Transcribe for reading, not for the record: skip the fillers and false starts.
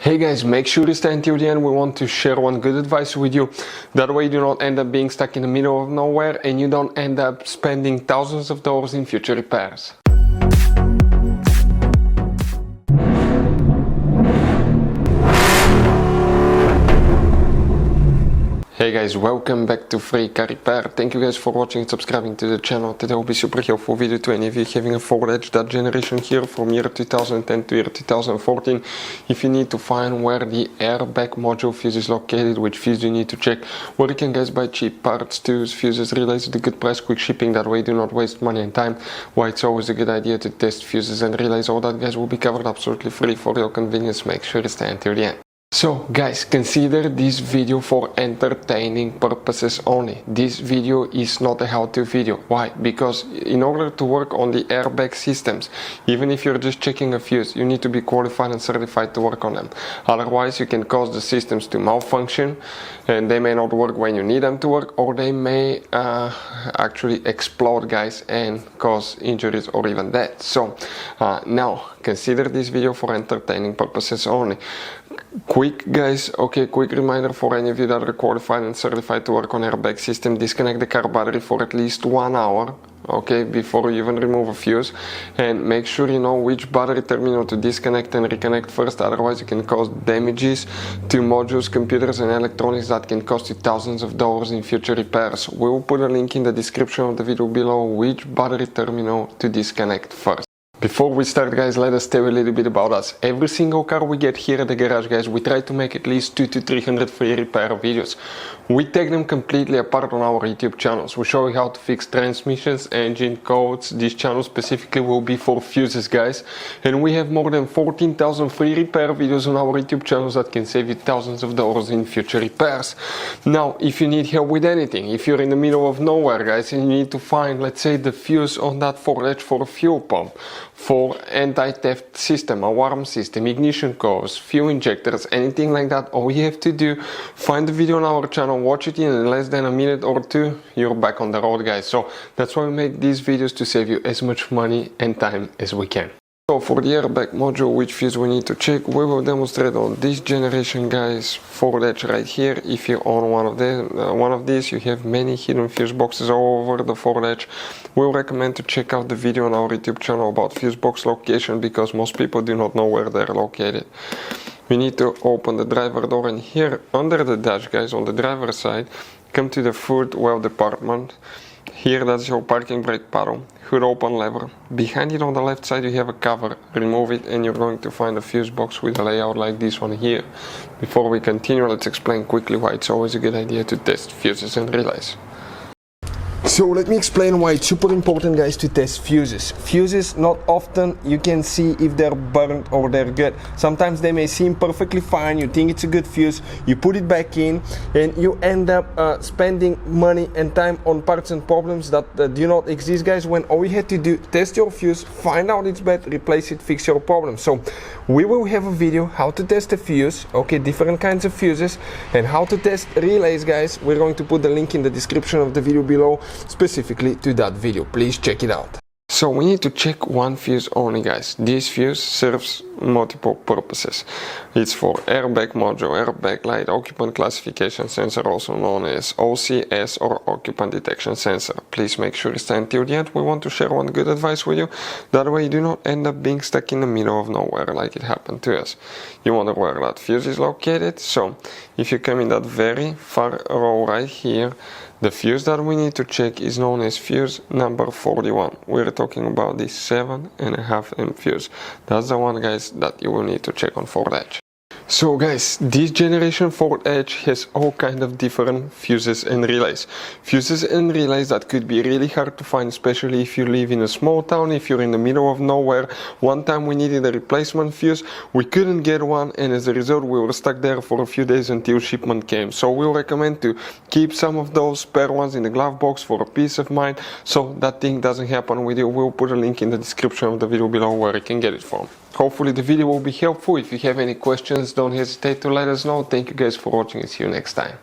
Hey guys, make sure to stay until the end. We want to share one good advice with you. That way you do not end up being stuck in the middle of nowhere and you don't end up spending thousands of dollars in future repairs. Hey guys, welcome back to Free Car Repair. Thank you guys for watching and subscribing to the channel. Today will be super helpful video to any of you having a Ford Edge, that generation here from year 2010 to year 2014. If you need to find where the airbag module fuse is located, which fuse you need to check, where you can guys buy cheap parts, tools, fuses, relays at a good price, quick shipping, that way you do not waste money and time, why it's always a good idea to test fuses and relays, all that guys will be covered absolutely free for your convenience. Make sure to stay until the end. So guys, consider this video for entertaining purposes only. This video is not a how-to video. Why? Because in order to work on the airbag systems, even if you're just checking a fuse, you need to be qualified and certified to work on them. Otherwise you can cause the systems to malfunction and they may not work when you need them to work, or they may actually explode guys and cause injuries or even death. So now consider this video for entertaining purposes only. Quick reminder for any of you that are qualified and certified to work on airbag system: disconnect the car battery for at least 1 hour, okay, before you even remove a fuse, and make sure you know which battery terminal to disconnect and reconnect first, otherwise you can cause damages to modules, computers and electronics that can cost you thousands of dollars in future repairs. We will put a link in the description of the video below which battery terminal to disconnect first. Before we start guys, let us tell you a little bit about us. Every single car we get here at the garage guys, we try to make at least 200 to 300 free repair videos. We take them completely apart on our YouTube channels. We show you how to fix transmissions, engine codes. This channel specifically will be for fuses guys. And we have more than 14,000 free repair videos on our YouTube channels that can save you thousands of dollars in future repairs. Now, if you need help with anything, if you're in the middle of nowhere guys and you need to find, let's say, the fuse on that Ford Edge for a fuel pump, for anti-theft system, alarm system, ignition codes, fuel injectors, anything like that, all you have to do, find the video on our channel, watch it in less than a minute or two, you're back on the road guys. So that's why we make these videos, to save you as much money and time as we can. So for the airbag module, which fuse we need to check, we will demonstrate on this generation guys, Ford Edge right here. If you own one of these, you have many hidden fuse boxes all over the Ford Edge. We'll recommend to check out the video on our YouTube channel about fuse box location, because most people do not know where they're located. We need to open the driver door, and here under the dash guys, on the driver's side, come to the foot well department. Here, that's your parking brake paddle, hood open lever. Behind it on the left side you have a cover. Remove it and you're going to find a fuse box with a layout like this one here. Before we continue, let's explain quickly why it's always a good idea to test fuses and relays. So let me explain why it's super important guys to test fuses. Fuses, not often you can see if they're burnt or they're good. Sometimes they may seem perfectly fine, you think it's a good fuse, you put it back in and you end up spending money and time on parts and problems that do not exist guys, when all you had to do, test your fuse, find out it's bad, replace it, fix your problem. So we will have a video how to test a fuse, okay, different kinds of fuses, and how to test relays guys. We're going to put the link in the description of the video below specifically to that video. Please check it out. So we need to check one fuse only guys. This fuse serves multiple purposes. It's for airbag module, airbag light, occupant classification sensor, also known as OCS or occupant detection sensor. Please make sure to stay until the end. We want to share one good advice with you. That way you do not end up being stuck in the middle of nowhere like it happened to us. You wonder where that fuse is located. So if you come in that very far row right here, the fuse that we need to check is known as fuse number 41. We're talking about this 7.5 M fuse. That's the one guys that you will need to check on Ford Edge. So guys, this generation Ford Edge has all kind of different fuses and relays. Fuses and relays that could be really hard to find, especially if you live in a small town, if you're in the middle of nowhere. One time we needed a replacement fuse, we couldn't get one, and as a result we were stuck there for a few days until shipment came. So we'll recommend to keep some of those spare ones in the glove box for a peace of mind, so that thing doesn't happen with you. We'll put a link in the description of the video below where you can get it from. Hopefully the video will be helpful. If you have any questions, don't hesitate to let us know. Thank you guys for watching and see you next time.